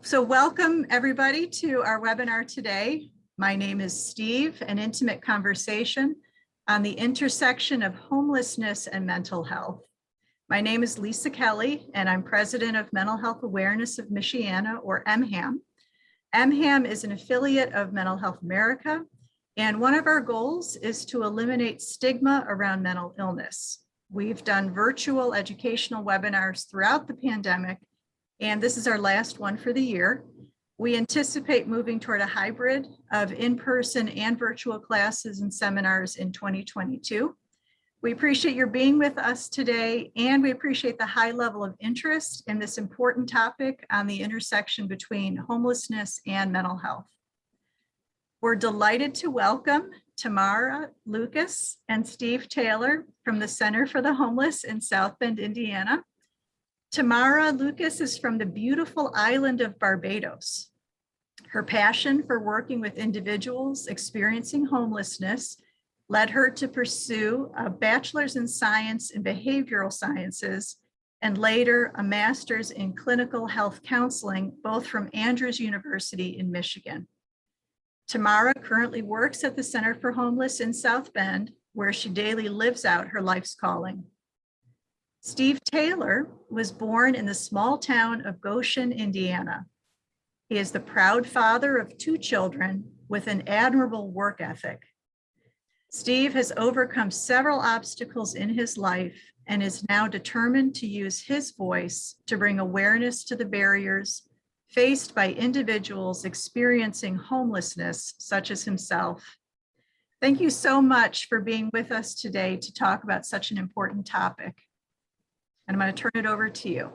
So welcome everybody to our webinar today. My name is Steve, an intimate conversation on the intersection of homelessness and mental health. My name is Lisa Kelly, and I'm president of Mental Health Awareness of Michiana, or MHAM. MHAM is an affiliate of Mental Health America, and one of our goals is to eliminate stigma around mental illness. We've done virtual educational webinars throughout the pandemic, and this is our last one for the year. We anticipate moving toward a hybrid of in-person and virtual classes and seminars in 2022. We appreciate your being with us today, and we appreciate the high level of interest in this important topic on the intersection between homelessness and mental health. We're delighted to welcome Tamara Lucas and Steve Taylor from the Center for the Homeless in South Bend, Indiana. Tamara Lucas is from the beautiful island of Barbados. Her passion for working with individuals experiencing homelessness led her to pursue a bachelor's in science in behavioral sciences and later a master's in clinical health counseling, both from Andrews University in Michigan. Tamara currently works at the Center for Homeless in South Bend, where she daily lives out her life's calling. Steve Taylor was born in the small town of Goshen, Indiana. He is the proud father of 2 children with an admirable work ethic. Steve has overcome several obstacles in his life and is now determined to use his voice to bring awareness to the barriers faced by individuals experiencing homelessness, such as himself. Thank you so much for being with us today to talk about such an important topic. And I'm going to turn it over to you.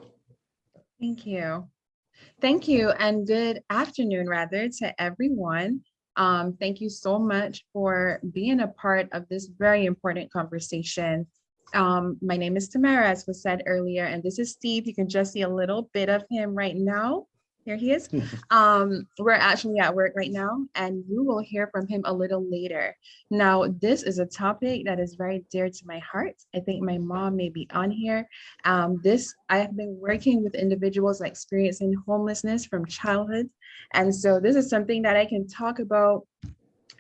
Thank you. Thank you, and good afternoon, rather, to everyone. Thank you so much for being a part of this very important conversation. My name is Tamara, as was said earlier, and this is Steve. You can just see a little bit of him right now. Here he is. We're actually at work right now, and you will hear from him a little later. Now, this is a topic that is very dear to my heart. I think my mom may be on here. I have been working with individuals experiencing homelessness from childhood. And so this is something that I can talk about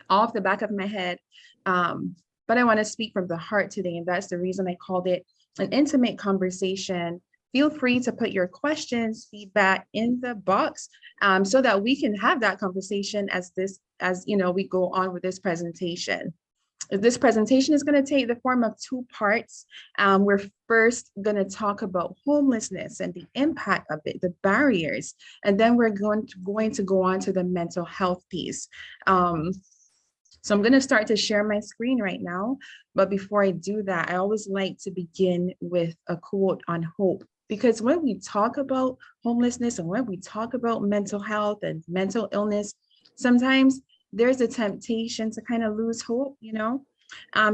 off the back of my head. But I want to speak from the heart today, and that's the reason I called it an intimate conversation. Feel free to put your questions, feedback in the box so that we can have that conversation as we go on with this presentation. This presentation is going to take the form of 2 parts. We're first going to talk about homelessness and the impact of it, the barriers, and then we're going to go on to the mental health piece. So I'm going to start to share my screen right now. But before I do that, I always like to begin with a quote on hope. Because when we talk about homelessness and when we talk about mental health and mental illness, sometimes there's a temptation to kind of lose hope,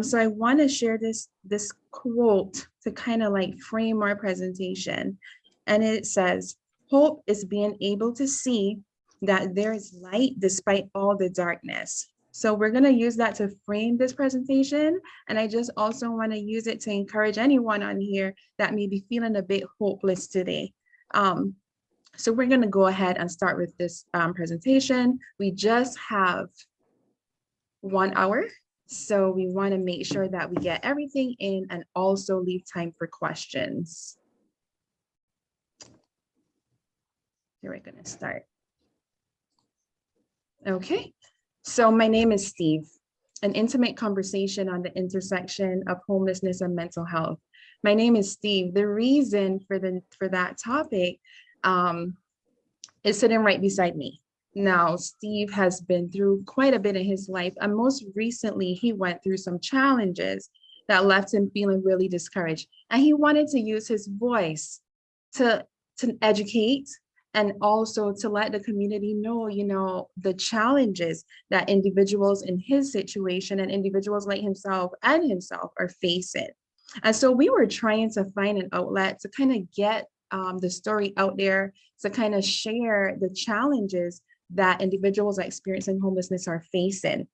So I want to share this quote to kind of like frame our presentation. And it says, "Hope is being able to see that there is light despite all the darkness." So we're going to use that to frame this presentation. And I just also want to use it to encourage anyone on here that may be feeling a bit hopeless today. So we're going to go ahead and start with this presentation. We just have 1 hour. So we want to make sure that we get everything in and also leave time for questions. Here we're going to start. Okay. So my name is Steve, an intimate conversation on the intersection of homelessness and mental health. My name is Steve. The reason for that topic is sitting right beside me. Now, Steve has been through quite a bit in his life, and most recently, he went through some challenges that left him feeling really discouraged. And he wanted to use his voice to educate and also to let the community know, the challenges that individuals in his situation and individuals like himself are facing. And so we were trying to find an outlet to kind of get the story out there, to kind of share the challenges that individuals experiencing homelessness are facing.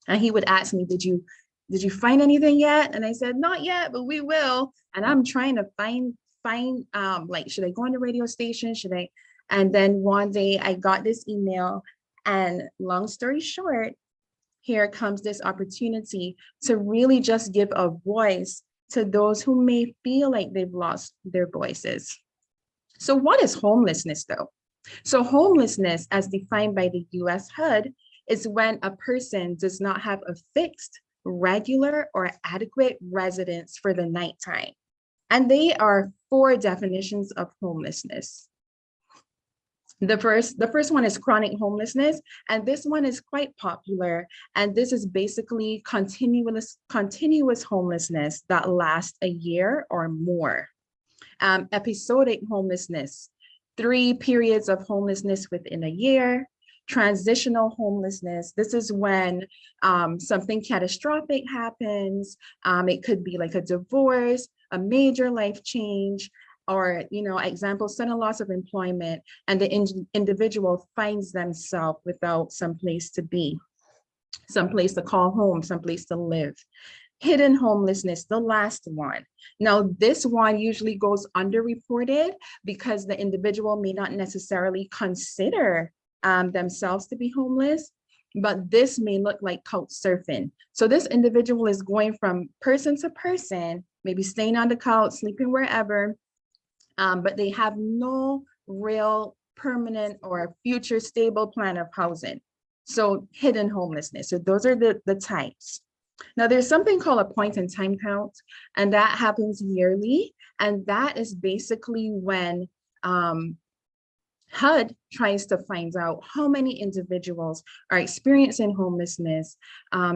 And he would ask me, did you find anything yet? And I said, not yet, but we will. And I'm trying to find like, should I go on the radio station? Should I And then one day I got this email, and long story short, here comes this opportunity to really just give a voice to those who may feel like they've lost their voices. So what is homelessness though? So homelessness, as defined by the US HUD, is when a person does not have a fixed, regular, or adequate residence for the nighttime. And they are 4 definitions of homelessness. The first one is chronic homelessness, and this one is quite popular. And this is basically continuous homelessness that lasts a year or more. Episodic homelessness, 3 periods of homelessness within a year. Transitional homelessness, this is when something catastrophic happens. It could be like a divorce, a major life change, or, example, sudden loss of employment, and the individual finds themselves without some place to be, some place to call home, some place to live. Hidden homelessness, the last one. Now, this one usually goes underreported because the individual may not necessarily consider themselves to be homeless, but this may look like couch surfing. So this individual is going from person to person, maybe staying on the couch, sleeping wherever, but they have no real permanent or future stable plan of housing. So hidden homelessness. So those are the types. Now there's something called a point in time count, and that happens yearly. And that is basically when HUD tries to find out how many individuals are experiencing homelessness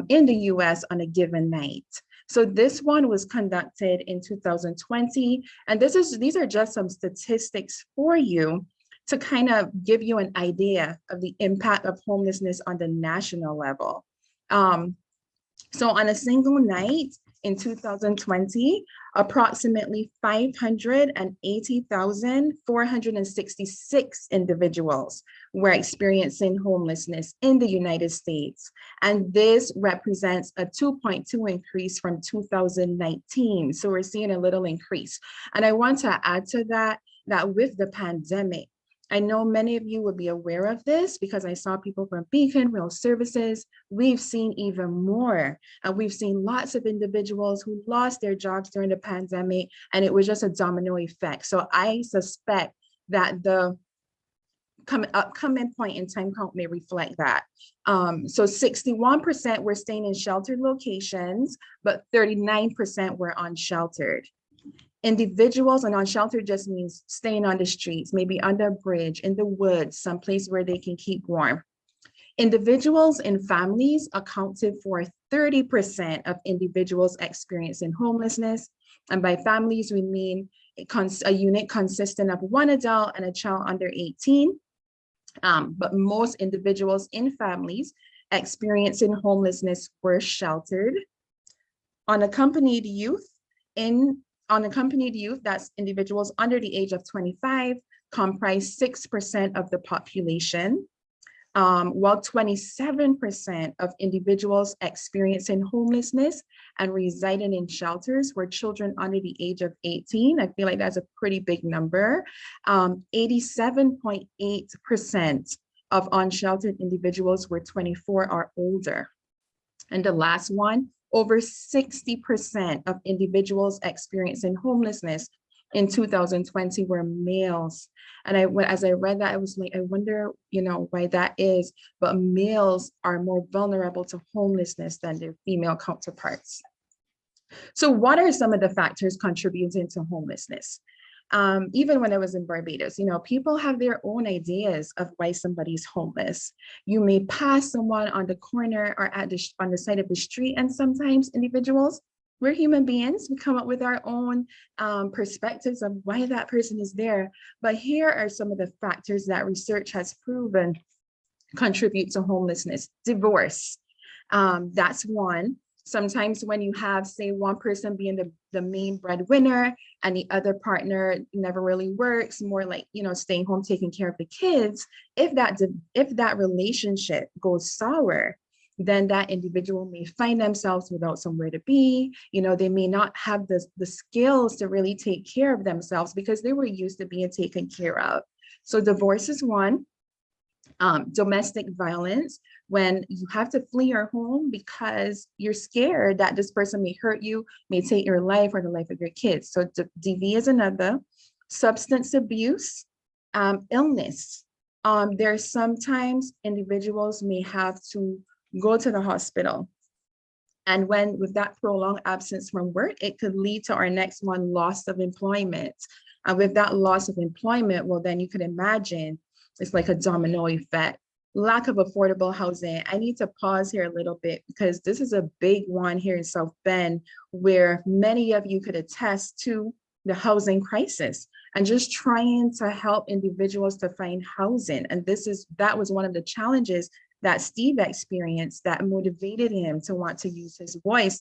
in the US on a given night. So this one was conducted in 2020, and these are just some statistics for you to kind of give you an idea of the impact of homelessness on the national level. So on a single night in 2020, approximately 580,466 individuals were experiencing homelessness in the United States. And this represents a 2.2 increase from 2019. So we're seeing a little increase. And I want to add to that with the pandemic, I know many of you will be aware of this because I saw people from Beacon, Real Services. We've seen even more. And we've seen lots of individuals who lost their jobs during the pandemic, and it was just a domino effect. So I suspect that the upcoming point in time count may reflect that. So 61% were staying in sheltered locations, but 39% were unsheltered. Individuals, and unsheltered just means staying on the streets, maybe under a bridge, in the woods, someplace where they can keep warm. Individuals and families accounted for 30% of individuals experiencing homelessness. And by families, we mean a unit consisting of 1 adult and a child under 18. But most individuals in families experiencing homelessness were sheltered. Unaccompanied youth, that's individuals under the age of 25, comprise 6% of the population, while 27% of individuals experiencing homelessness and residing in shelters were children under the age of 18. I feel like that's a pretty big number. 87.8% of unsheltered individuals were 24 or older. And the last one, over 60% of individuals experiencing homelessness in 2020 were males. And as I read that, I was like, I wonder, why that is, but males are more vulnerable to homelessness than their female counterparts. So what are some of the factors contributing to homelessness? Even when I was in Barbados, people have their own ideas of why somebody's homeless. You may pass someone on the corner or on the side of the street, and sometimes individuals, we're human beings, we come up with our own perspectives of why that person is there. But here are some of the factors that research has proven contribute to homelessness. Divorce, that's one. Sometimes when you have, say, one person being the main breadwinner and the other partner never really works, more like, staying home, taking care of the kids, if that relationship goes sour, then that individual may find themselves without somewhere to be. They may not have the skills to really take care of themselves because they were used to being taken care of. So divorce is one. Domestic violence, when you have to flee your home because you're scared that this person may hurt you, may take your life or the life of your kids. So DV is another. Substance abuse, illness. There's sometimes individuals may have to go to the hospital. And when with that prolonged absence from work, it could lead to our next one, loss of employment. And with that loss of employment, well, then you could imagine it's like a domino effect. Lack of affordable housing. I need to pause here a little bit because this is a big one here in South Bend, where many of you could attest to the housing crisis and just trying to help individuals to find housing. And that was one of the challenges that Steve experienced that motivated him to want to use his voice.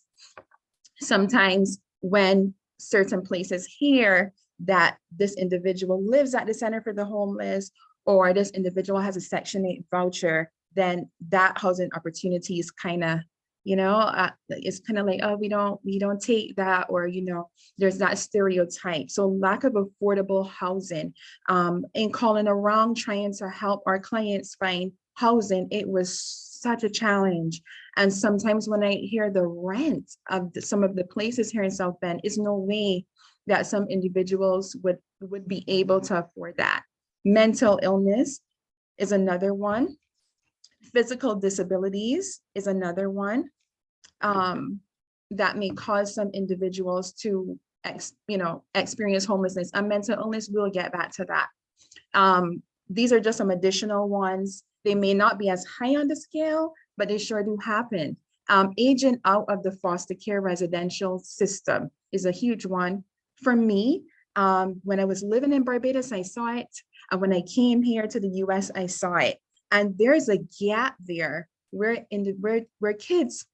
Sometimes when certain places hear that this individual lives at the Center for the Homeless, or this individual has a Section 8 voucher, then that housing opportunity is kind of, it's kind of like, oh, we don't take that, or, there's that stereotype. So lack of affordable housing, and calling around, trying to help our clients find housing, it was such a challenge. And sometimes when I hear the rent of some of the places here in South Bend, it's no way that some individuals would be able to afford that. Mental illness is another one. Physical disabilities is another one, that may cause some individuals to experience homelessness. And mental illness, we'll get back to that. These are just some additional ones. They may not be as high on the scale, but they sure do happen. Aging out of the foster care residential system is a huge one. For me, when I was living in Barbados, I saw it. And when I came here to the US, I saw it. And there's a gap there where kids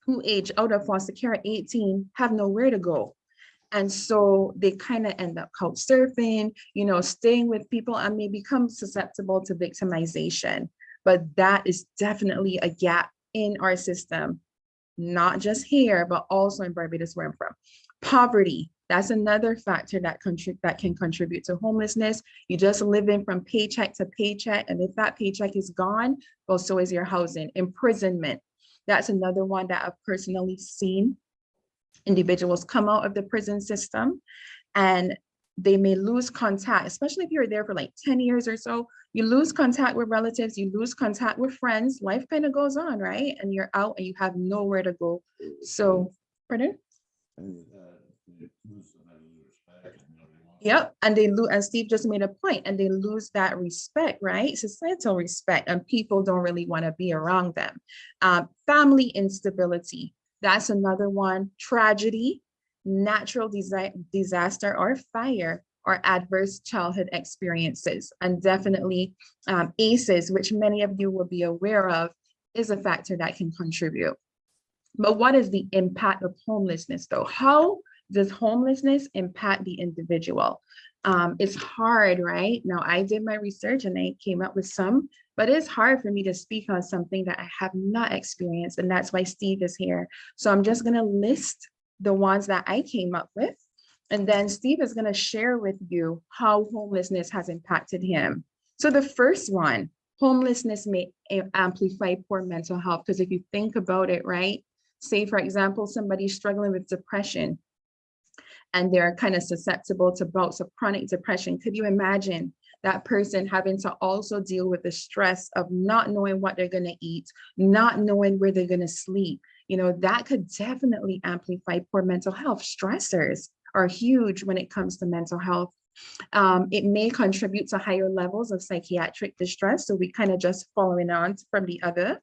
who age out of foster care at 18 have nowhere to go. And so they kind of end up couch surfing, staying with people, and may become susceptible to victimization. But that is definitely a gap in our system, not just here, but also in Barbados, where I'm from. Poverty, that's another factor that can contribute to homelessness. You just living from paycheck to paycheck, and if that paycheck is gone, well, so is your housing. Imprisonment, that's another one that I've personally seen. Individuals come out of the prison system and they may lose contact, especially if you're there for like 10 years or so. You lose contact with relatives, you lose contact with friends, life kind of goes on, right? And you're out and you have nowhere to go. So, pardon? Yep, and they lose, and Steve just made a point, and they lose that respect, right? Societal respect, and people don't really want to be around them. Family instability, that's another one. Tragedy, natural disaster or fire, or adverse childhood experiences. And definitely ACEs, which many of you will be aware of, is a factor that can contribute. But what is the impact of homelessness though? How does homelessness impact the individual? It's hard, right? Now, I did my research and I came up with some, but it's hard for me to speak on something that I have not experienced. And that's why Steve is here. So I'm just gonna list the ones that I came up with. And then Steve is gonna share with you how homelessness has impacted him. So the first one, homelessness may amplify poor mental health. Because if you think about it, right? Say, for example, somebody's struggling with depression and they're kind of susceptible to bouts of chronic depression. Could you imagine that person having to also deal with the stress of not knowing what they're going to eat, not knowing where they're going to sleep? That could definitely amplify poor mental health. Stressors are huge when it comes to mental health. It may contribute to higher levels of psychiatric distress. So we kind of just following on from the other.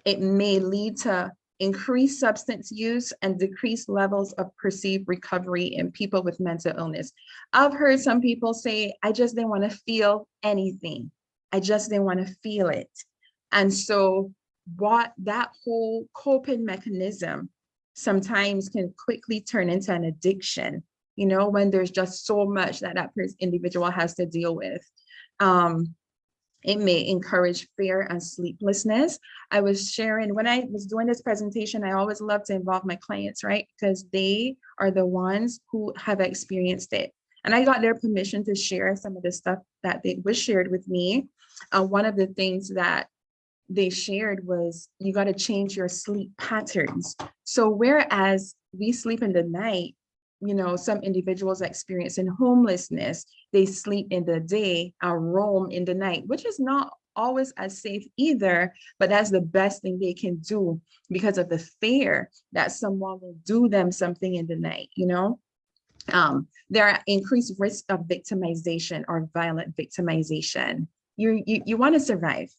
It may lead to increased substance use and decreased levels of perceived recovery in people with mental illness. I've heard some people say, I just didn't want to feel anything. I just didn't want to feel it. And so that whole coping mechanism sometimes can quickly turn into an addiction, when there's just so much that individual has to deal with. It may encourage fear and sleeplessness. I was sharing, when I was doing this presentation, I always love to involve my clients, right? Because they are the ones who have experienced it. And I got their permission to share some of the stuff that they was shared with me. One of the things that they shared was you got to change your sleep patterns. So whereas we sleep in the night, some individuals experiencing homelessness, they sleep in the day and roam in the night, which is not always as safe either, but that's the best thing they can do because of the fear that someone will do them something in the night. There are increased risk of victimization or violent victimization. You want to survive.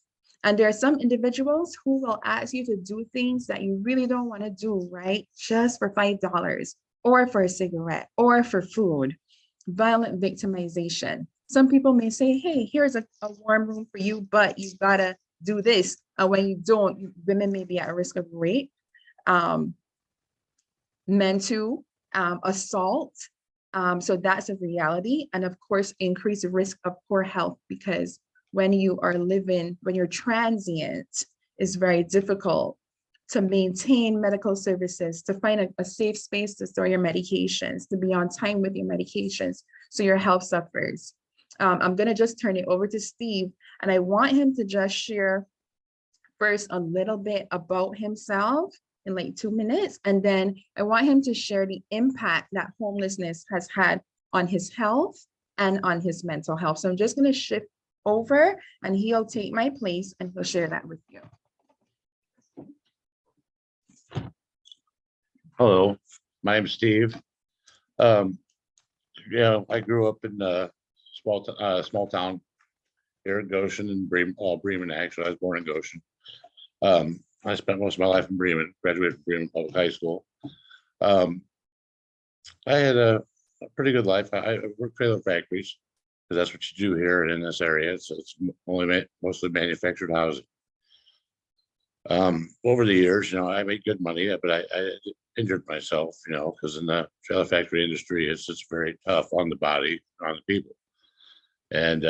And there are some individuals who will ask you to do things that you really don't want to do, right? Just for $5 or for a cigarette or for food. Violent victimization. Some people may say, hey, here's a warm room for you, but you gotta do this. And when you don't, women may be at risk of rape, mental assault. So that's a reality. And of course, increased risk of poor health, because when you're transient, it's very difficult to maintain medical services, to find a safe space to store your medications, to be on time with your medications. So your health suffers. I'm gonna just turn it over to Steve, and I want him to just share first a little bit about himself in like 2 minutes. And then I want him to share the impact that homelessness has had on his health and on his mental health. So I'm just gonna shift over and he'll take my place and he'll share that with you. Hello, my name's Steve. I grew up in a small town here in Goshen and Bremen. Actually, I was born in Goshen. I spent most of my life in Bremen, graduated from Bremen Public High School. I had a pretty good life. I worked trailer factories because that's what you do here in this area. So it's mostly manufactured housing. Over the years, I made good money, but I injured myself, because in the trailer factory industry, it's very tough on the body, on the people. And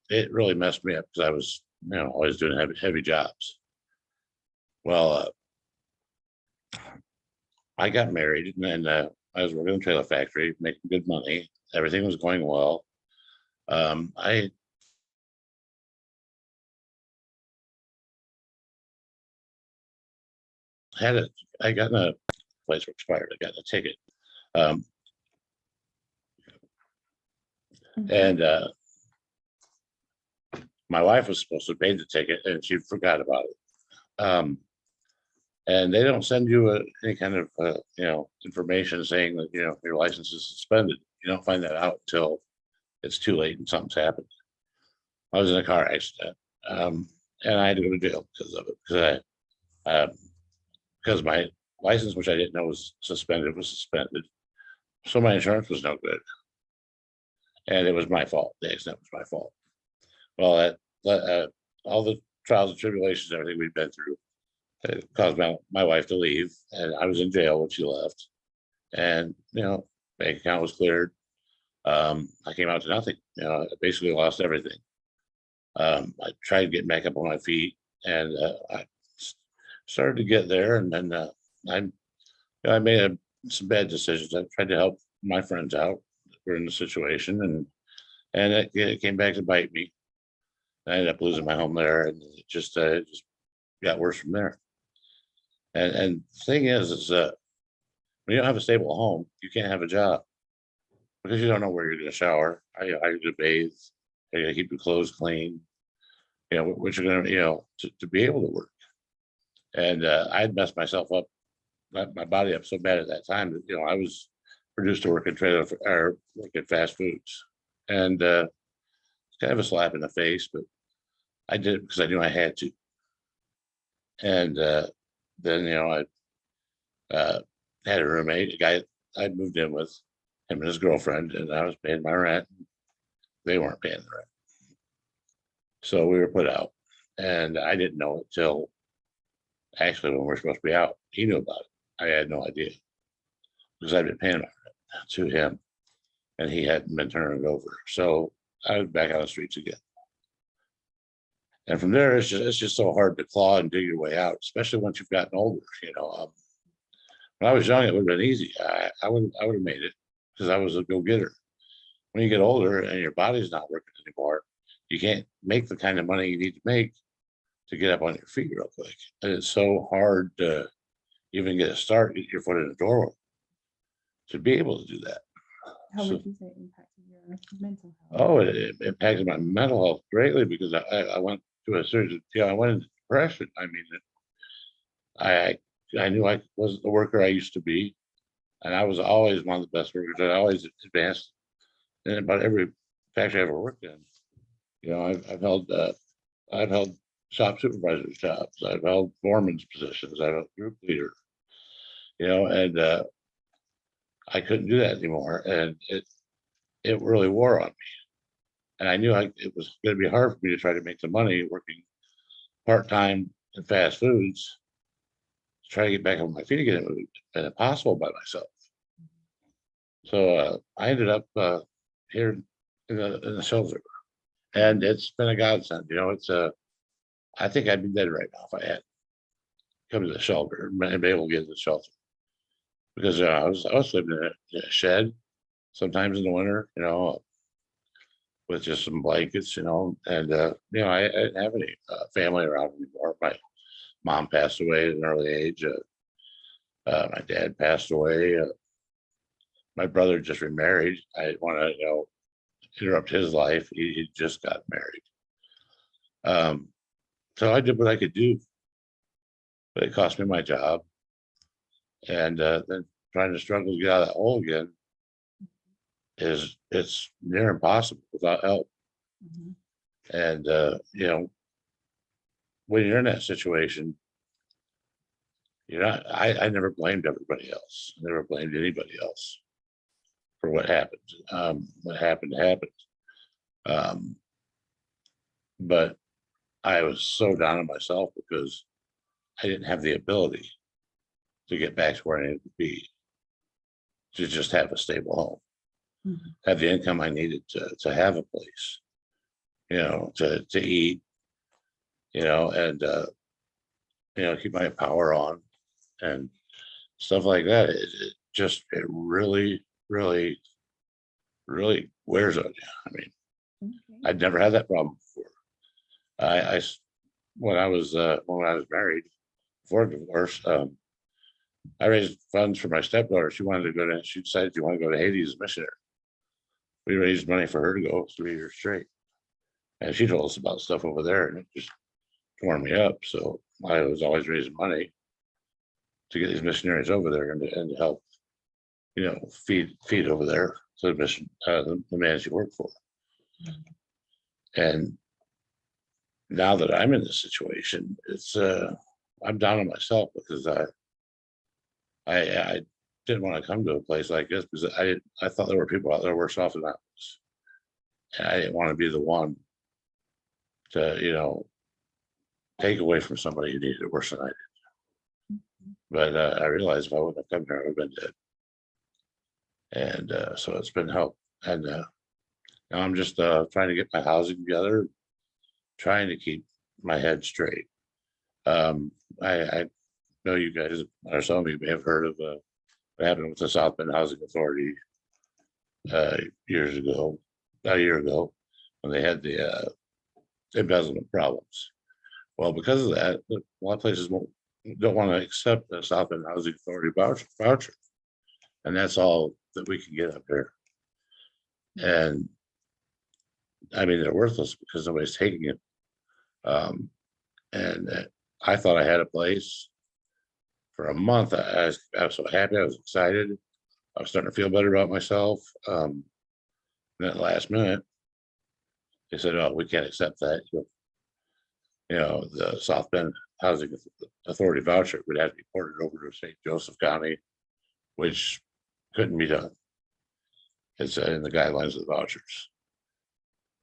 it really messed me up because I was, always doing heavy jobs. Well, I got married and I was working in the trailer factory, making good money. Everything was going well. I got in a place where expired. I got a ticket. And my wife was supposed to pay the ticket and she forgot about it. And they don't send you any kind of, information saying that, your license is suspended. You don't find that out until it's too late and something's happened. I was in a car accident, and I had to go to jail because of it, because my license, which I didn't know was suspended. So my insurance was no good. And it was my fault. The accident was my fault. Well, all the trials and tribulations, everything we've been through, it caused my wife to leave, and I was in jail when she left. And bank account was cleared. I came out to nothing. I basically lost everything. I tried getting back up on my feet, and I started to get there. And then I made some bad decisions. I tried to help my friends out that were in the situation, and it came back to bite me. I ended up losing my home there, and it just got worse from there. And the thing is when you don't have a stable home, you can't have a job because you don't know where you're going to shower, how you're going to bathe, how you're going to keep your clothes clean, what you're going to, to be able to work. And I'd messed myself up, my body up so bad at that time that, I was produced to work in work at fast foods. And it's kind of a slap in the face, but I did it because I knew I had to. And then, I had a roommate, a guy I moved in with, him and his girlfriend, and I was paying my rent. They weren't paying the rent. So we were put out, and I didn't know it till actually when we were supposed to be out. He knew about it. I had no idea because I'd been paying my rent to him, and he hadn't been turning it over. So I was back on the streets again. And from there, it's just so hard to claw and dig your way out, especially once you've gotten older. When I was young, it would have been easy. I would have made it because I was a go-getter. when you get older and your body's not working anymore, you can't make the kind of money you need to make to get up on your feet real quick. And it's so hard to even get a start, get your foot in the door to be able to do that. How So- would you say it impacted your mental health? Oh, it impacted my mental health greatly because I went to a surgeon, I went into depression. I mean, I knew I wasn't the worker I used to be, and I was always one of the best workers. I always advanced in about every factory I ever worked in. I've held shop supervisor jobs. I've held foreman's positions. I've held group leader. And I couldn't do that anymore, and it really wore on me. And I knew it was going to be hard for me to try to make some money working part-time in fast foods. To try to get back on my feet again, it would have been impossible by myself. So I ended up here in the shelter, and it's been a godsend. It's I think I'd be dead right now if I had come to the shelter and been able to get to the shelter, because I was living in a shed sometimes in the winter, with just some blankets, and I didn't have any family around anymore. My mom passed away at an early age. My dad passed away. My brother just remarried. I didn't want to, interrupt his life. He just got married. So I did what I could do, but it cost me my job. And then trying to struggle to get out of that hole again it's near impossible without help. Mhm. And when you're in that situation, I never blamed everybody else. I never blamed anybody else for what happened. What happened happened. But I was so down on myself because I didn't have the ability to get back to where I needed to be, to just have a stable home, Mhm. have the income I needed to have a place, to eat, and keep my power on and stuff like that. It really, really, really wears on you. I mean, Okay. I'd never had that problem before. When I was married before divorce, I raised funds for my stepdaughter. She decided she wanted to go to Haiti as a missionary. We raised money for her to go 3 years straight. And she told us about stuff over there, and it just tore me up. So I was always raising money to get these missionaries over there and to help, feed over there to the mission, the man she worked for. And now that I'm in this situation, it's I'm down on myself because I didn't want to come to a place like this because I thought there were people out there worse off than I was. And I didn't want to be the one to, take away from somebody who needed it worse than I did. But I realized if I wouldn't have come here, I would have been dead. And so it's been help. And now I'm just trying to get my housing together, trying to keep my head straight. I know you guys, or some of you may have heard of what happened with the South Bend Housing Authority years ago, about a year ago, when they had the embezzlement problems. Well, because of that, a lot of places don't want to accept the South Bend Housing Authority voucher. And that's all that we can get up here. And I mean, they're worthless because nobody's taking it. And I thought I had a place for a month. I was so happy. I was excited. I was starting to feel better about myself. Then at the last minute, they said, "Oh, we can't accept that. The South Bend Housing Authority voucher would have to be ported over to St. Joseph County, which couldn't be done. It's in the guidelines of the vouchers."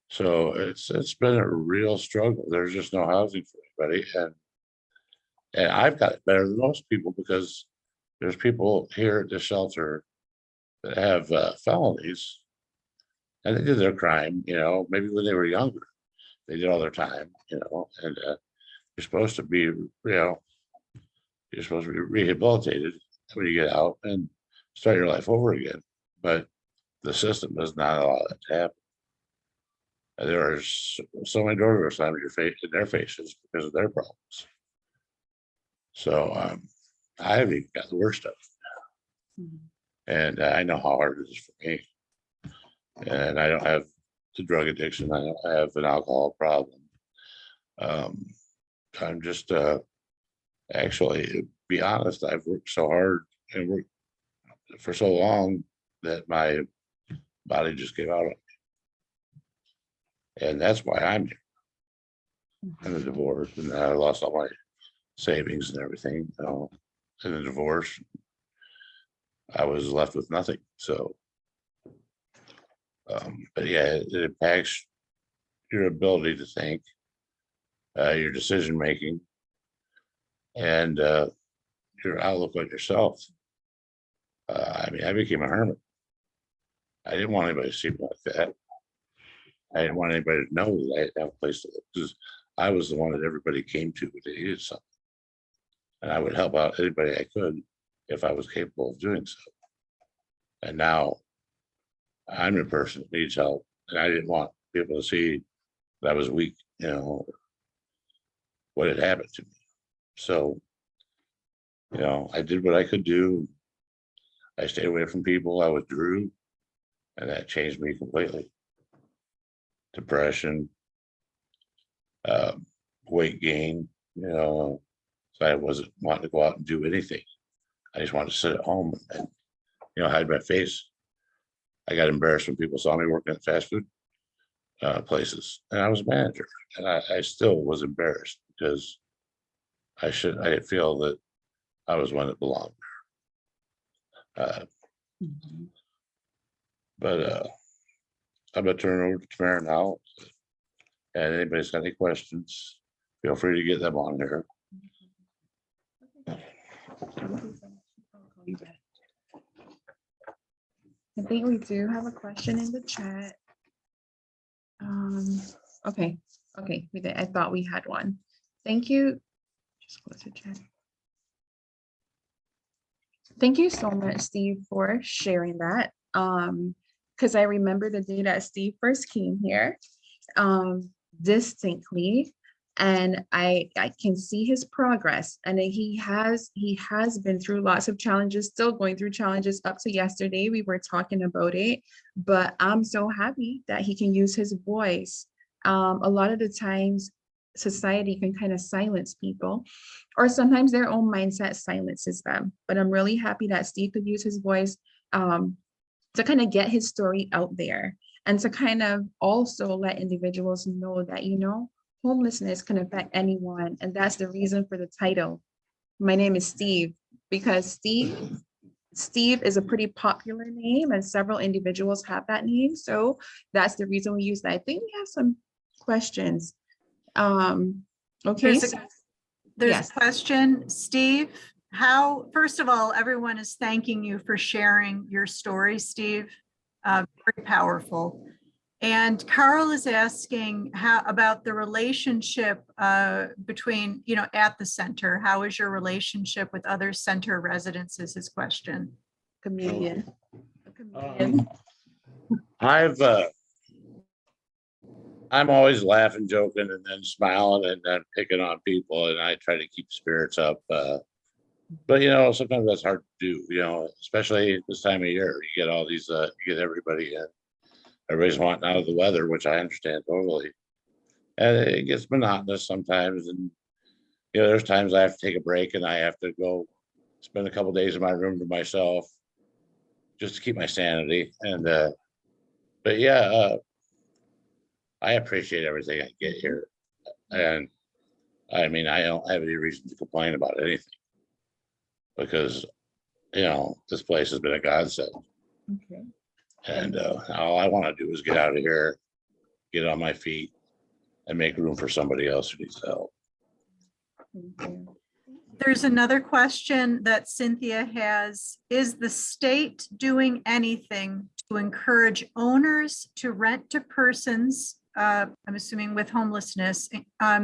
So it's been a real struggle. There's just no housing for anybody, and I've got it better than most people because there's people here at the shelter that have felonies, and they did their crime, maybe when they were younger. They did all their time, and you're supposed to be, rehabilitated when you get out and start your life over again. But the system does not allow that to happen. And there are so many doors slammed in their faces because of their problems. So I haven't even got the worst of it. Mhm. And I know how hard it is for me. And I don't have the drug addiction. I don't have an alcohol problem. I'm just actually, to be honest, I've worked so hard and worked for so long that my body just gave out on me. And that's why I'm here. And the divorce, and I lost all my savings and everything. In the divorce, I was left with nothing. So, but yeah, it impacts your ability to think, your decision making, and your outlook on yourself. I mean, I became a hermit. I didn't want anybody to see me like that. I didn't want anybody to know that I didn't have a place to live, because I was the one that everybody came to when they needed something. And I would help out anybody I could if I was capable of doing so. And now I'm the person that needs help. And I didn't want people to see that I was weak, what had happened to me. So, I did what I could do. I stayed away from people. I withdrew, and that changed me completely. Depression, weight gain, so I wasn't wanting to go out and do anything. I just wanted to sit at home and, hide my face. I got embarrassed when people saw me working at fast food places, and I was a manager, and I still was embarrassed because I feel that I was one that belonged there. Mhm. But I'm gonna turn it over to Tamara now. And anybody's got any questions, feel free to get them on there. Thank you so much. I'll call you back. I think we do have a question in the chat. Okay, we did. I thought we had one. Thank you. Just close the chat. Thank you so much, Steve, for sharing that. Because I remember the day that Steve first came here, distinctly, and I can see his progress, and he has been through lots of challenges, still going through challenges. Up to yesterday we were talking about it, but I'm so happy that he can use his voice. A lot of the times society can kind of silence people, or sometimes their own mindset silences them, but I'm really happy that Steve could use his voice to kind of get his story out there, and to kind of also let individuals know that, homelessness can affect anyone. And that's the reason for the title. My name is Steve, because Steve is a pretty popular name, and several individuals have that name. So that's the reason we use that. I think we have some questions. Okay. There's Yes. a question, Steve. First of all, everyone is thanking you for sharing your story, Steve. Very powerful. And Carl is asking about the relationship between, at the center. How is your relationship with other center residents is his question. Comedian. I'm always laughing, joking, and then smiling, and then picking on people, and I try to keep spirits up. But sometimes that's hard to do. Especially this time of year. You get all these, you get everybody in. Everybody's wanting out of the weather, which I understand totally, and it gets monotonous sometimes. And there's times I have to take a break, and I have to go spend a couple days in my room to myself, just to keep my sanity. And but yeah. I appreciate everything I get here. And I mean, I don't have any reason to complain about anything, because, this place has been a godsend. Okay. And all I want to do is get out of here, get on my feet, and make room for somebody else who needs help. Thank you. There's another question that Cynthia has. Is the state doing anything to encourage owners to rent to persons, I'm assuming with homelessness,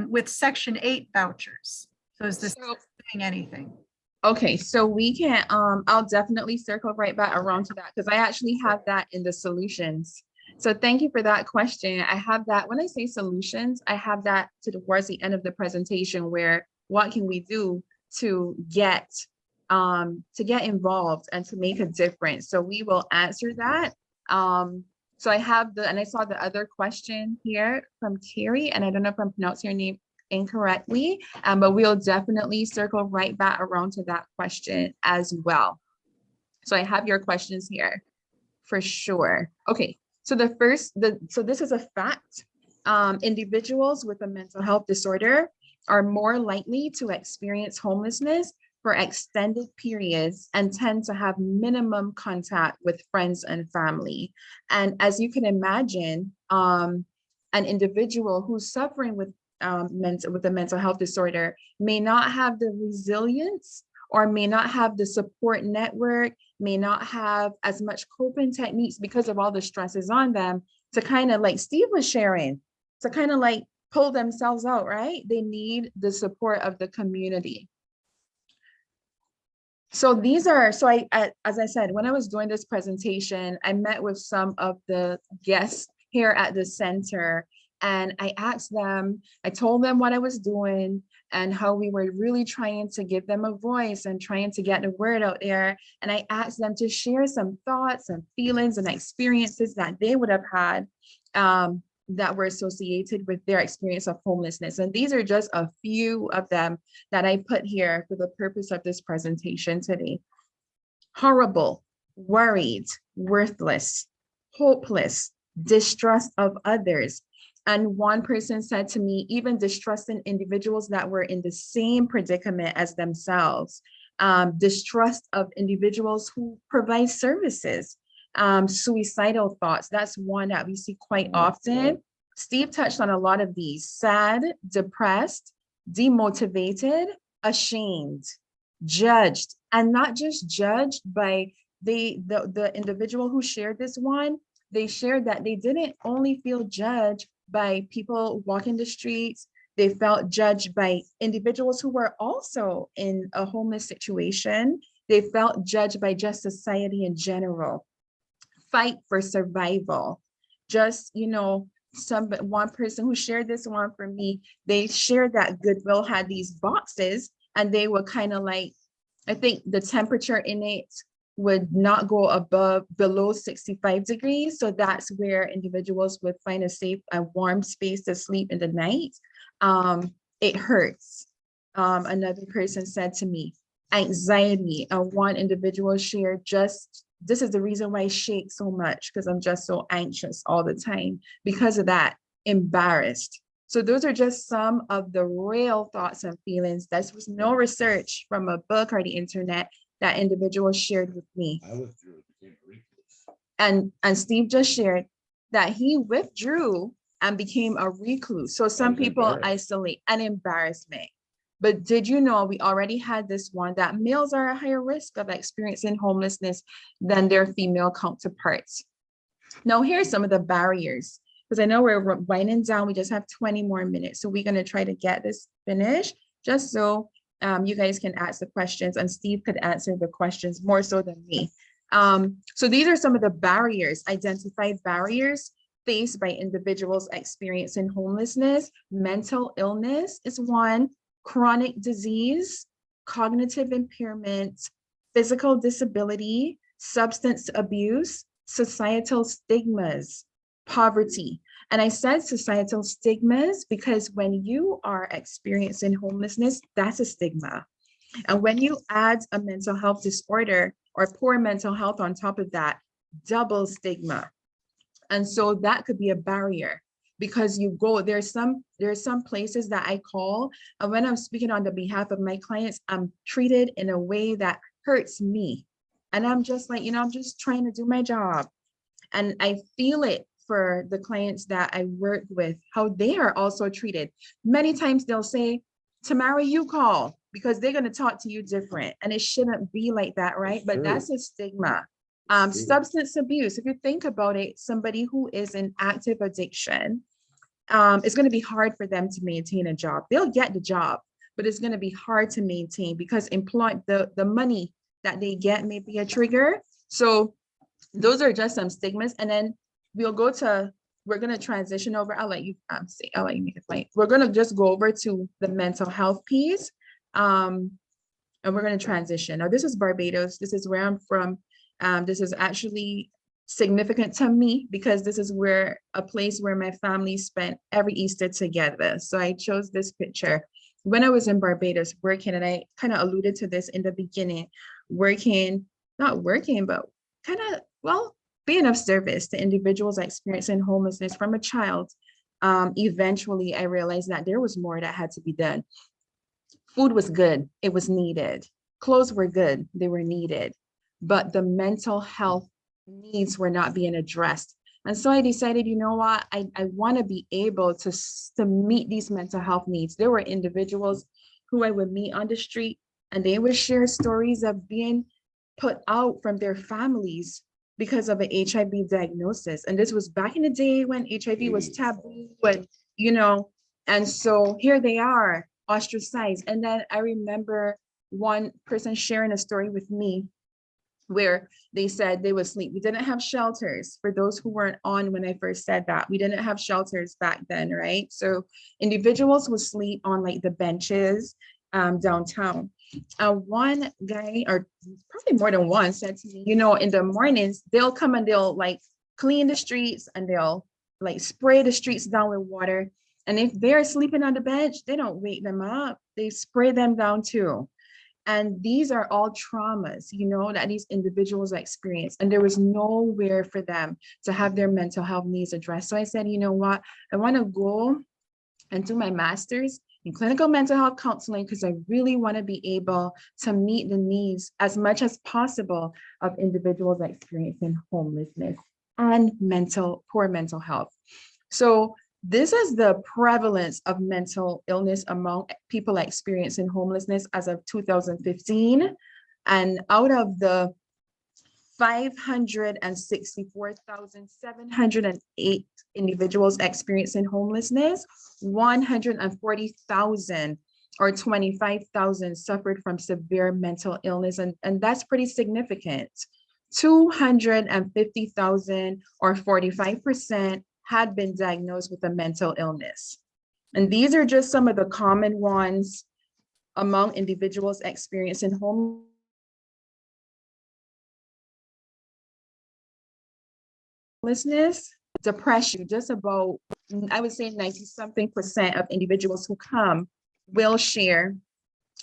with Section 8 vouchers? So is this doing anything? Okay, so we can, I'll definitely circle right back around to that because I actually have that in the solutions. So thank you for that question. I have that, when I say solutions, I have that towards the end of the presentation where what can we do to get involved and to make a difference. So we will answer that. So I have and I saw the other question here from Carrie, and I don't know if I'm pronouncing your name incorrectly, but we'll definitely circle right back around to that question as well. So I have your questions here for sure. Okay, so so this is a fact. Individuals with a mental health disorder are more likely to experience homelessness for extended periods and tend to have minimum contact with friends and family. And as you can imagine, an individual who's suffering with a mental health disorder may not have the resilience or may not have the support network, may not have as much coping techniques because of all the stresses on them to kind of like Steve was sharing, to kind of like pull themselves out, right? They need the support of the community. So as I said, when I was doing this presentation, I met with some of the guests here at the center, and I told them what I was doing and how we were really trying to give them a voice and trying to get the word out there. And I asked them to share some thoughts and feelings and experiences that they would have had that were associated with their experience of homelessness. And these are just a few of them that I put here for the purpose of this presentation today. Horrible, worried, worthless, hopeless, distrust of others. And one person said to me, even distrusting individuals that were in the same predicament as themselves, distrust of individuals who provide services, suicidal thoughts. That's one that we see quite often. Steve touched on a lot of these: sad, depressed, demotivated, ashamed, judged, and not just judged by the individual who shared this one. They shared that they didn't only feel judged by people walking the streets, they felt judged by individuals who were also in a homeless situation. They felt judged by just society in general. Fight for survival. Just, one person who shared this one for me, they shared that Goodwill had these boxes and they were kind of like, I think the temperature in it would not go below 65 degrees. So that's where individuals would find a safe and warm space to sleep in the night. It hurts. Another person said to me, anxiety. And one individual shared, this is the reason why I shake so much, because I'm just so anxious all the time. Because of that, embarrassed. So those are just some of the real thoughts and feelings. This was no research from a book or the internet that individual shared with me. I withdrew, became a recluse. And Steve just shared that he withdrew and became a recluse. So some people isolate, an embarrassment. But did you know we already had this one that males are at higher risk of experiencing homelessness than their female counterparts? Now, here's some of the barriers, because I know we're winding down. We just have 20 more minutes. So we're going to try to get this finished just so you guys can ask the questions and Steve could answer the questions more so than me. So these are some of the barriers, identified barriers faced by individuals experiencing homelessness. Mental illness is one, chronic disease, cognitive impairment, physical disability, substance abuse, societal stigmas, poverty. And I said societal stigmas because when you are experiencing homelessness, that's a stigma. And when you add a mental health disorder or poor mental health on top of that, double stigma. And so that could be a barrier because there's some places that I call, and when I'm speaking on the behalf of my clients, I'm treated in a way that hurts me. And I'm just like, I'm just trying to do my job. And I feel it for the clients that I work with, how they are also treated. Many times they'll say, Tamara, you call, because they're going to talk to you different. And it shouldn't be like that, right? But that's a stigma. Substance abuse, if you think about it, somebody who is in active addiction, it's going to be hard for them to maintain a job. They'll get the job, but it's going to be hard to maintain because the money that they get may be a trigger. So those are just some stigmas. And then we're going to transition over. I'll let you make a point. We're going to just go over to the mental health piece. And we're going to transition. Now, this is Barbados. This is where I'm from. This is actually significant to me because this is a place where my family spent every Easter together. So I chose this picture when I was in Barbados working, and I kind of alluded to this in the beginning, not working, but kind of, being of service to individuals experiencing homelessness from a child. Eventually, I realized that there was more that had to be done. Food was good, it was needed. Clothes were good, they were needed. But the mental health needs were not being addressed. And so I decided, you know what, I want to be able to meet these mental health needs. There were individuals who I would meet on the street, and they would share stories of being put out from their families because of an HIV diagnosis. And this was back in the day when HIV was taboo, and so here they are, ostracized. And then I remember one person sharing a story with me where they said they would sleep. We didn't have shelters. For those who weren't on when I first said that, we didn't have shelters back then, right? So individuals would sleep on like the benches downtown. One guy, or probably more than one, said to me, in the mornings, they'll come and they'll like clean the streets and they'll like spray the streets down with water. And if they're sleeping on the bench, they don't wake them up. They spray them down too. And these are all traumas, that these individuals experience. And there was nowhere for them to have their mental health needs addressed. So I said, you know what, I want to go and do my master's in clinical mental health counseling because I really want to be able to meet the needs as much as possible of individuals experiencing homelessness and poor mental health. So this is the prevalence of mental illness among people experiencing homelessness as of 2015. And out of the 564,708 individuals experiencing homelessness, 140,000 or 25,000 suffered from severe mental illness. And that's pretty significant. 250,000 or 45% had been diagnosed with a mental illness. And these are just some of the common ones among individuals experiencing homelessness. Depression, just about, I would say 90-something% of individuals who come will share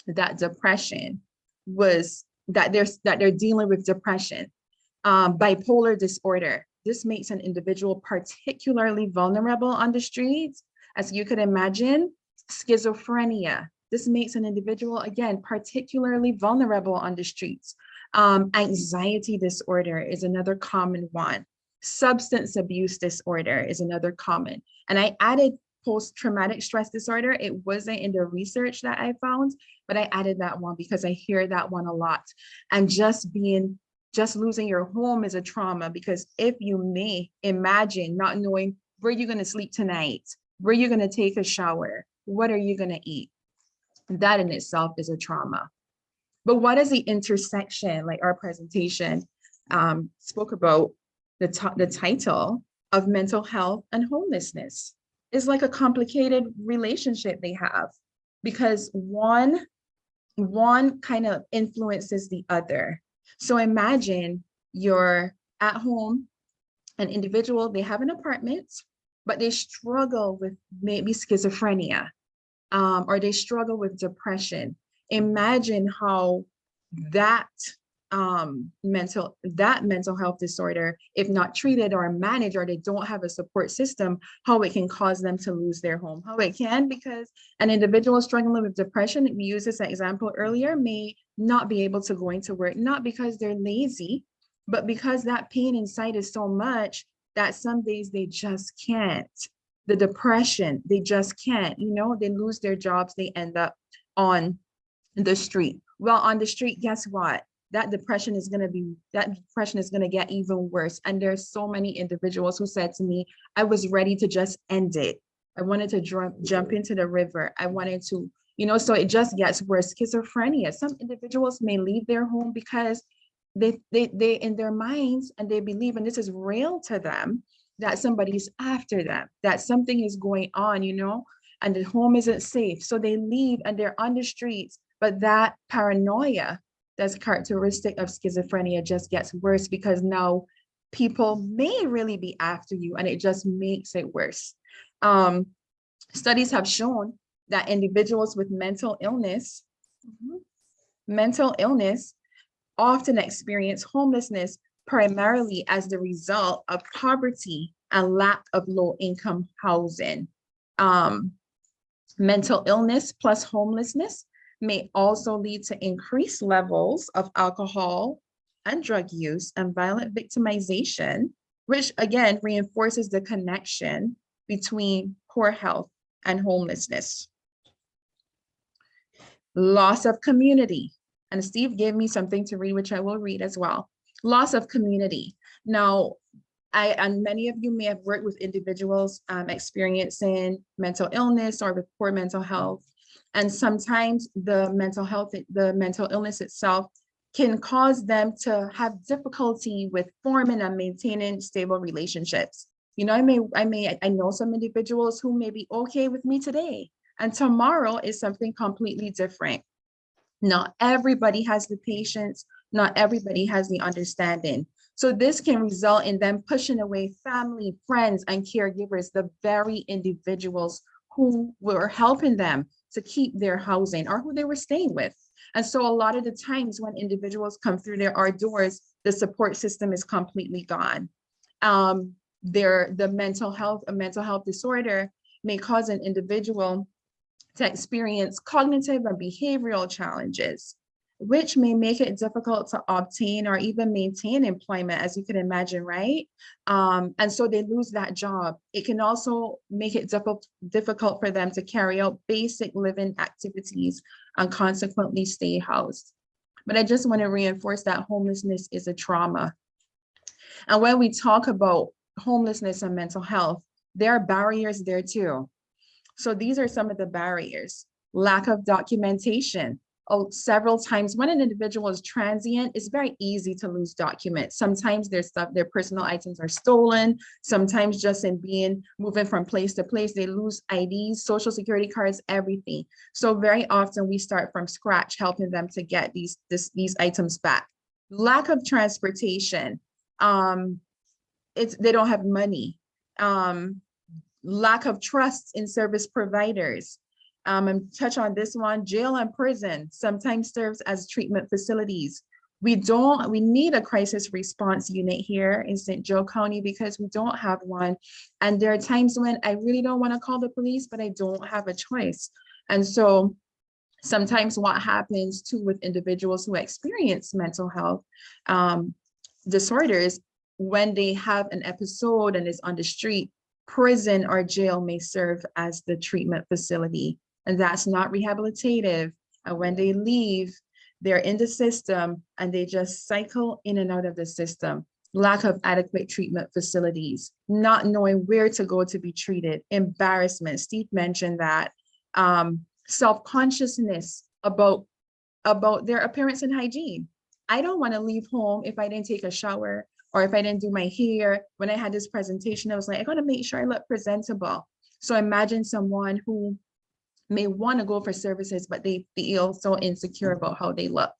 that depression that they're dealing with depression. Bipolar disorder. This makes an individual particularly vulnerable on the streets. As you could imagine, schizophrenia. This makes an individual, again, particularly vulnerable on the streets. Anxiety disorder is another common one. Substance abuse disorder is another common. And I added post-traumatic stress disorder. It wasn't in the research that I found, but I added that one because I hear that one a lot. And just losing your home is a trauma, because if you may imagine not knowing where you're going to sleep tonight, where you're going to take a shower, what are you going to eat? That in itself is a trauma. But what is the intersection, like our presentation spoke about, the title of mental health and homelessness is like a complicated relationship they have, because one kind of influences the other. So imagine you're at home, an individual, they have an apartment, but they struggle with maybe schizophrenia, or they struggle with depression. Imagine how that mental health disorder, if not treated or managed, or they don't have a support system, how it can cause them to lose their home. How it can, because an individual struggling with depression, we used this example earlier, may not be able to go into work, not because they're lazy, but because that pain inside is so much that some days they just can't. The depression, they just can't, they lose their jobs, they end up on the street. Well, on the street, guess what? That depression is going to get even worse. And there's so many individuals who said to me, I was ready to just end it. I wanted to jump into the river. I wanted to So it just gets worse. Schizophrenia, some individuals may leave their home because they in their minds, and they believe, and this is real to them, that somebody's after them, that something is going on, and the home isn't safe. So they leave and they're on the streets. But that paranoia that's characteristic of schizophrenia just gets worse, because now people may really be after you, and it just makes it worse. Studies have shown that individuals with mental illness often experience homelessness primarily as the result of poverty and lack of low-income housing. Mental illness plus homelessness may also lead to increased levels of alcohol and drug use and violent victimization, which again reinforces the connection between poor health and homelessness. Loss of community. And Steve gave me something to read, which I will read as well. Loss of community. Now, and many of you may have worked with individuals experiencing mental illness or with poor mental health. And sometimes the mental illness itself can cause them to have difficulty with forming and maintaining stable relationships. I know some individuals who may be okay with me today, and tomorrow is something completely different. Not everybody has the patience, not everybody has the understanding. So this can result in them pushing away family, friends, and caregivers, the very individuals who were helping them to keep their housing or who they were staying with. And so a lot of the times when individuals come through our doors, the support system is completely gone. A mental health disorder may cause an individual to experience cognitive and behavioral challenges, which may make it difficult to obtain or even maintain employment, as you can imagine, right? And so they lose that job. It can also make it difficult for them to carry out basic living activities and consequently stay housed. But I just want to reinforce that homelessness is a trauma. And when we talk about homelessness and mental health, there are barriers there too. So these are some of the barriers. Lack of documentation. Several times when an individual is transient, it's very easy to lose documents. Sometimes their personal items are stolen. Sometimes just in moving from place to place, they lose IDs, social security cards, everything. So very often we start from scratch, helping them to get these items back. Lack of transportation. They don't have money. Lack of trust in service providers. And touch on this one, jail and prison sometimes serves as treatment facilities. We need a crisis response unit here in St. Joe County because we don't have one. And there are times when I really don't want to call the police, but I don't have a choice. And so sometimes what happens too with individuals who experience mental health disorders, when they have an episode and is on the street, prison or jail may serve as the treatment facility. And that's not rehabilitative. And when they leave, they're in the system and they just cycle in and out of the system. Lack of adequate treatment facilities, not knowing where to go to be treated, embarrassment. Steve mentioned that. Self-consciousness about their appearance and hygiene. I don't want to leave home if I didn't take a shower or if I didn't do my hair. When I had this presentation, I was like, I gotta make sure I look presentable. So imagine someone who may want to go for services, but they feel so insecure about how they look.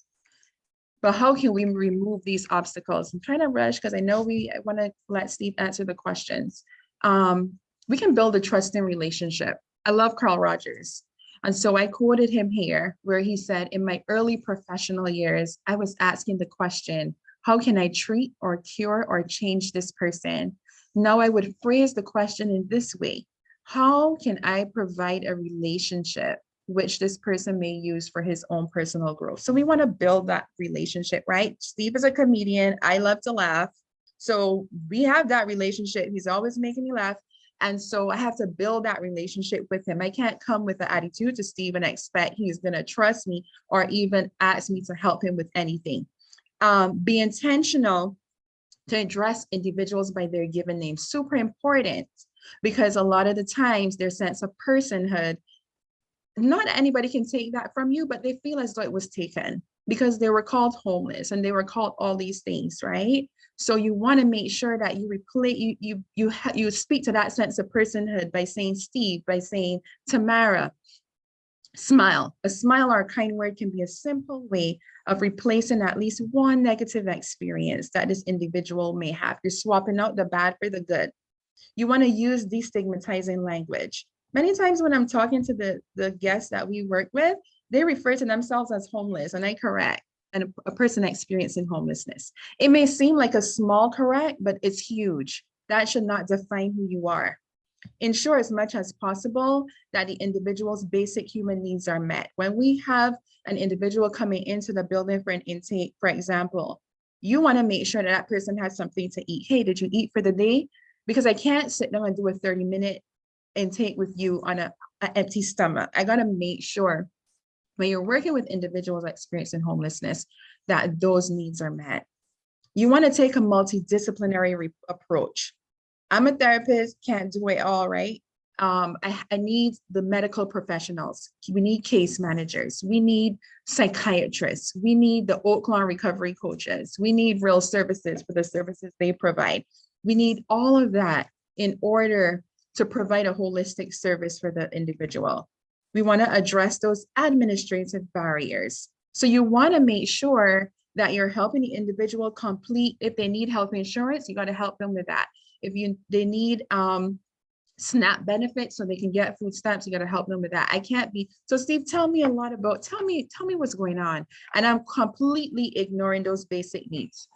But how can we remove these obstacles? I'm trying to rush because I know I want to let Steve answer the questions. We can build a trusting relationship. I love Carl Rogers. And so I quoted him here where he said, in my early professional years, I was asking the question, how can I treat or cure or change this person? Now I would phrase the question in this way. How can I provide a relationship which this person may use for his own personal growth? So we want to build that relationship, right? Steve is a comedian. I love to laugh. So we have that relationship. He's always making me laugh. And so I have to build that relationship with him. I can't come with the attitude to Steve and expect he's going to trust me or even ask me to help him with anything. Be intentional to address individuals by their given name. Super important, because a lot of the times their sense of personhood not that anybody can take that from you, but they feel as though it was taken because they were called homeless and they were called all these things, right? So you want to make sure that you replace you speak to that sense of personhood by saying Steve, by saying Tamara. Smile. A smile or a kind word can be a simple way of replacing at least one negative experience that this individual may have. You're swapping out the bad for the good. You want to use destigmatizing language. Many times when I'm talking to the guests that we work with, they refer to themselves as homeless, and I correct, and a person experiencing homelessness. It may seem like a small correct, but it's huge. That should not define who you are. Ensure as much as possible that the individual's basic human needs are met. When we have an individual coming into the building for an intake, for example, you want to make sure that that person has something to eat. Hey, did you eat for the day? Because I can't sit down and do a 30-minute intake with you on an empty stomach. I got to make sure when you're working with individuals experiencing homelessness that those needs are met. You want to take a multidisciplinary approach. I'm a therapist, can't do it all, right? I need the medical professionals. We need case managers. We need psychiatrists. We need the Oaklawn recovery coaches. We need real services for the services they provide. We need all of that in order to provide a holistic service for the individual. We want to address those administrative barriers. So you want to make sure that you're helping the individual complete. If they need health insurance, you got to help them with that. If they need SNAP benefits so they can get food stamps, you got to help them with that. I can't be, so Steve, tell me what's going on. And I'm completely ignoring those basic needs.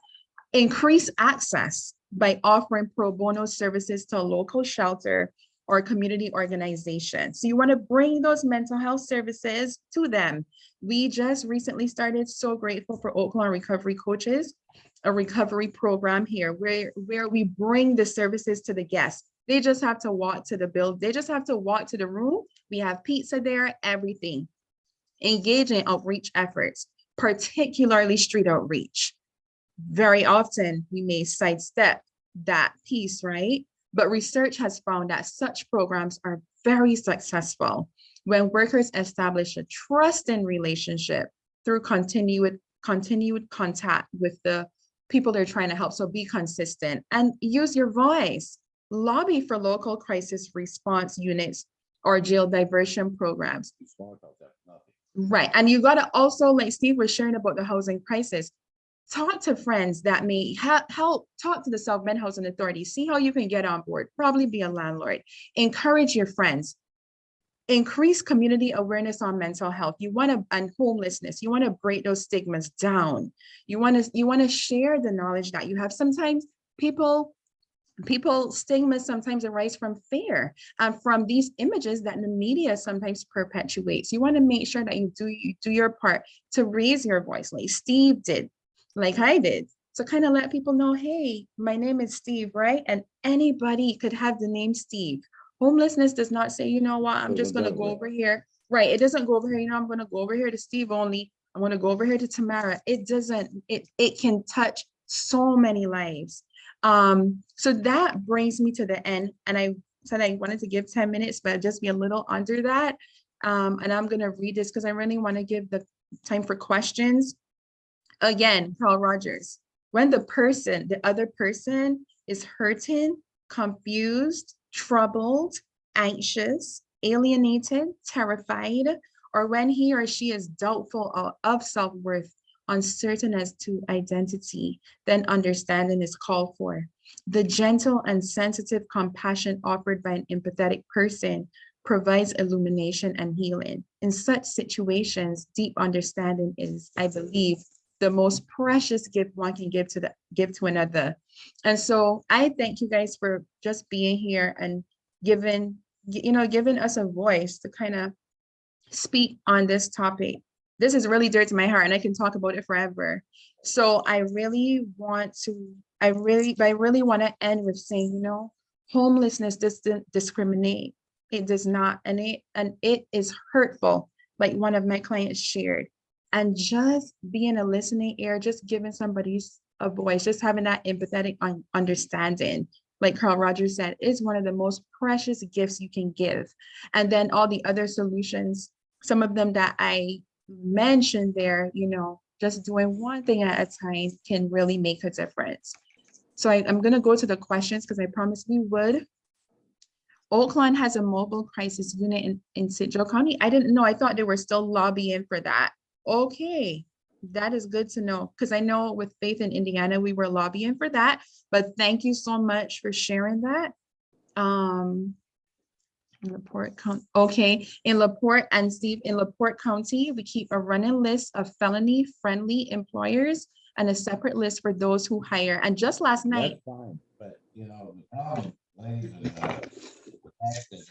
Increase access by offering pro bono services to a local shelter or a community organization. So you want to bring those mental health services to them. We just recently started, so grateful for Oaklawn Recovery Coaches, a recovery program here where we bring the services to the guests. They just have to walk to the building. They just have to walk to the room. We have pizza there, everything. Engage in outreach efforts, particularly street outreach. Very often we may sidestep that piece, right? But research has found that such programs are very successful when workers establish a trusting relationship through continued contact with the people they're trying to help. So be consistent and use your voice. Lobby for local crisis response units or jail diversion programs. Right. And you got to also, like Steve was sharing about the housing crisis, talk to friends that may help, talk to the South Bend Housing Authority, see how you can get on board, probably be a landlord, encourage your friends, increase community awareness on mental health. You want to, and homelessness, you want to break those stigmas down. You want to share the knowledge that you have. Sometimes people stigma sometimes arise from fear and from these images that the media sometimes perpetuates. You want to make sure that you do your part to raise your voice, like Steve did, like I did, to kind of let people know, hey, my name is Steve, right? And anybody could have the name Steve. Homelessness does not say, you know what, I'm just going to go over here. Right. It doesn't go over here, you know, I'm going to go over here to Steve only. I'm going to go over here to Tamara. It doesn't, it can touch so many lives. So that brings me to the end. And I said I wanted to give 10 minutes, but just be a little under that. And I'm going to read this because I really want to give the time for questions. Again, Carl Rogers, when the other person is hurting, confused, troubled, anxious, alienated, terrified, or when he or she is doubtful of self-worth, uncertain as to identity, then understanding is called for. The gentle and sensitive compassion offered by an empathetic person provides illumination and healing. In such situations, deep understanding is, I believe, the most precious gift one can give to another. And so I thank you guys for just being here and giving us a voice to kind of speak on this topic. This is really dear to my heart and I can talk about it forever. So I really want to end with saying, you know, homelessness doesn't discriminate. It does not, and it is hurtful, like one of my clients shared. And just being a listening ear, just giving somebody a voice, just having that empathetic understanding, like Carl Rogers said, is one of the most precious gifts you can give. And then all the other solutions some of them that I mentioned there, just doing one thing at a time can really make a difference. So I'm going to go to the questions because I promised we would. Oakland has a mobile crisis unit in St. Joe County. I didn't know. I thought they were still lobbying for that. Okay, that is good to know because I know with Faith in Indiana, we were lobbying for that. But thank you so much for sharing that. LaPorte County. Okay, in LaPorte and Steve, in LaPorte County, we keep a running list of felony-friendly employers and a separate list for those who hire. And just last night, That's fine, but the problem, ladies, is, the fact that,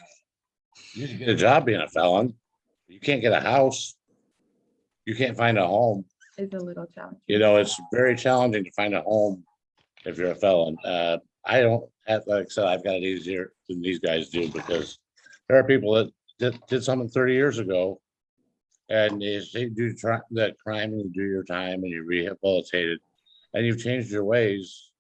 you can get a job being a felon. You can't get a house. You can't find a home. is a little challenging. It's very challenging to find a home if you're a felon. I don't have, like I said, I've got it easier than these guys do because there are people that did something 30 years ago and they do that crime and you do your time and you're rehabilitated and you've changed your ways.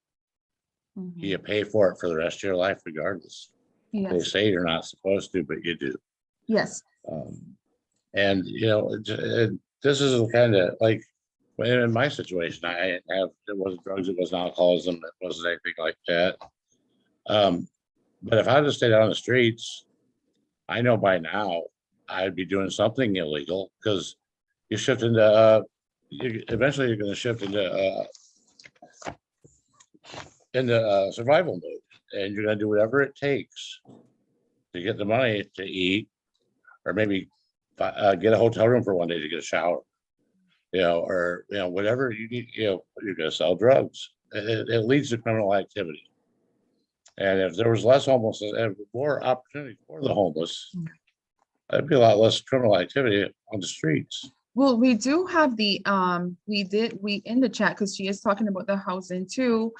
You pay for it for the rest of your life regardless. They Yes, say you're not supposed to, but you do. yes, And this is kind of like in my situation, it wasn't drugs, it wasn't alcoholism, it wasn't anything like that. But if I had to stay on the streets, I know by now I'd be doing something illegal because you shift into eventually you're going to shift into survival mode, and you're going to do whatever it takes to get the money to eat, or maybe get a hotel room for one day to get a shower, or whatever you need. You're going to sell drugs. It leads to criminal activity. And if there was less homelessness and more opportunity for the homeless, there'd be a lot less criminal activity on the streets. well, we do have the, we in the chat, because she is talking about the housing too.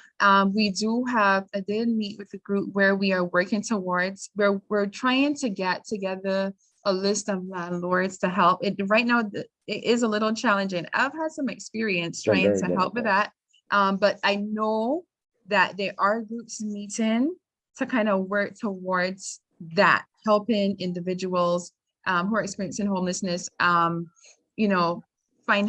We do have, I did meet with the group where we are working towards, where we're trying to get together a list of landlords to help. Right now, it is a little challenging. I've had some experience trying to help with that. But I know that there are groups meeting to kind of work towards that, helping individuals who are experiencing homelessness, find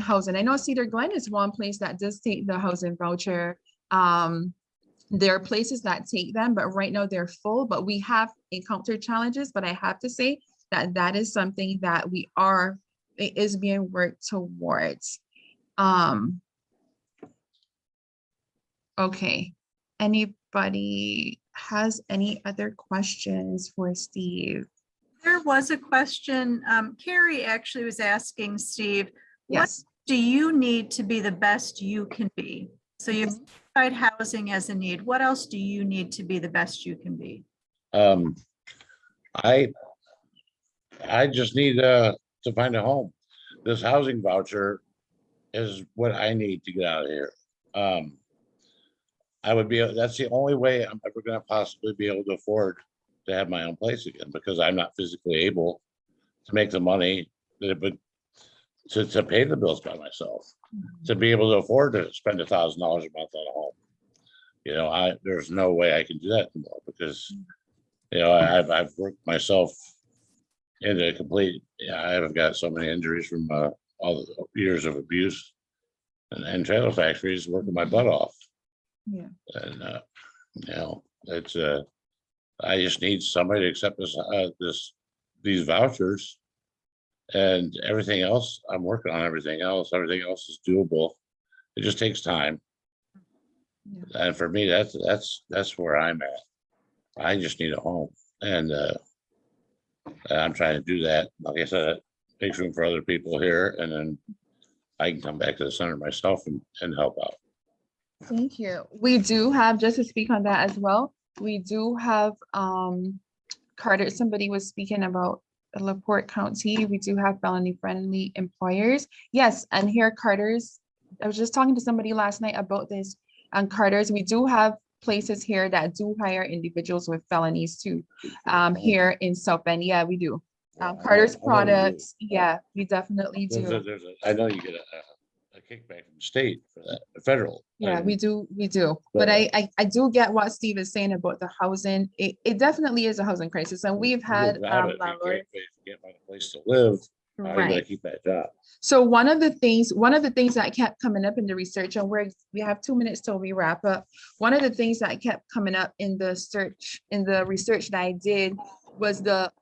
housing. I know Cedar Glen is one place that does take the housing voucher. There are places that take them, but right now they're full, but we have encountered challenges, but I have to say that is something that it is being worked towards. Okay. Anybody has any other questions for Steve? There was a question. Carrie actually was asking Steve, Yes. what do you need to be the best you can be? So you've tried housing as a need. What else do you need to be the best you can be? I just need to find a home. This housing voucher is what I need to get out of here. That's the only way I'm ever going to possibly be able to afford to have my own place again, because I'm not physically able to make the money that it would to pay the bills by myself, to be able to afford to spend $1,000 a month on a home. There's no way I can do that anymore because, I've worked myself into complete, I haven't got so many injuries from all the years of abuse and trailer factories working my butt off. Yeah. And, it's, I just need somebody to accept these vouchers, and everything else, I'm working on everything else. Everything else is doable. It just takes time. Yeah. And for me, that's where I'm at. I just need a home. And I'm trying to do that. Like I said, it makes room for other people here, and then I can come back to the center myself and help out. Thank you. We do have, just to speak on that as well, we do have Carter, somebody was speaking about LaPorte County. We do have felony-friendly employers. Yes, and here Carter's, I was just talking to somebody last night about this, and Carter's, we do have places here that do hire individuals with felonies too, here in South Bend. Yeah, we do. Carter's products, yeah, we definitely do. I know you get a kickback from the state for that, federal. Yeah, we do. But I do get what Steve is saying about the housing. It definitely is a housing crisis, and we've had If you can't find a place to live, How are you gonna Right. keep that job? So one of the things that kept coming up in the research, and we have 2 minutes till we wrap up. One of the things that kept coming up in the research that I did was the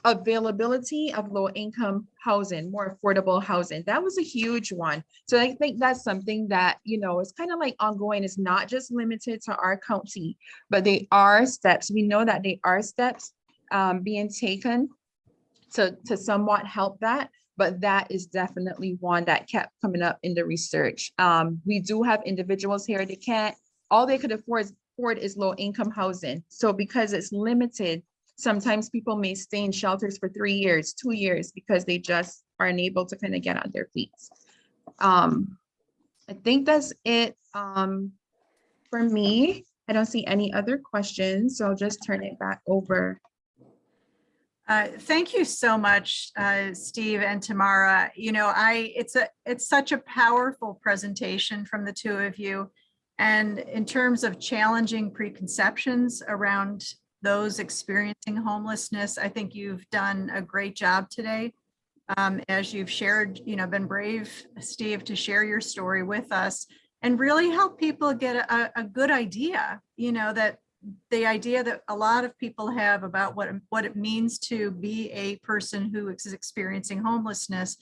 availability of low income housing, more affordable housing. That was a huge one. So I think that's something that, is kind of like ongoing. It's not just limited to our county, but they are steps. We know that they are steps being taken to somewhat help that, but that is definitely one that kept coming up in the research. We do have individuals here, all they could afford is low income housing. So because it's limited, sometimes people may stay in shelters for 3 years, 2 years, because they just are unable to kind of get on their feet. I think that's it for me. I don't see any other questions, so I'll just turn it back over. Thank you so much, Steve and Tamara. It's such a powerful presentation from the two of you. And in terms of challenging preconceptions around those experiencing homelessness, I think you've done a great job today. As you've shared, been brave, Steve, to share your story with us and really help people get a good idea, that the idea that a lot of people have about what it means to be a person who is experiencing homelessness,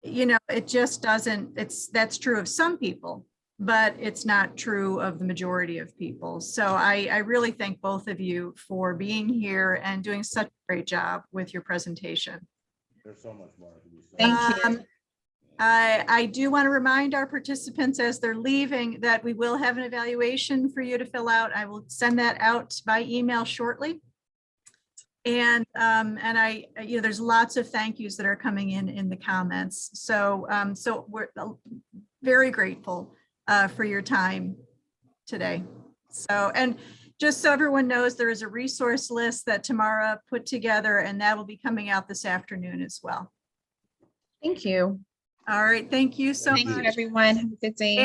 it just doesn't, that's true of some people, but it's not true of the majority of people. So I really thank both of you for being here and doing such a great job with your presentation. There's so much more to be said. Thank you. I do want to remind our participants as they're leaving that we will have an evaluation for you to fill out. I will send that out by email shortly. And there's lots of thank yous that are coming in the comments. So we're very grateful for your time today. So, and just so everyone knows, there is a resource list that Tamara put together, and that will be coming out this afternoon as well. Thank you. All right, thank you so much. Thank you, everyone. Have a good day.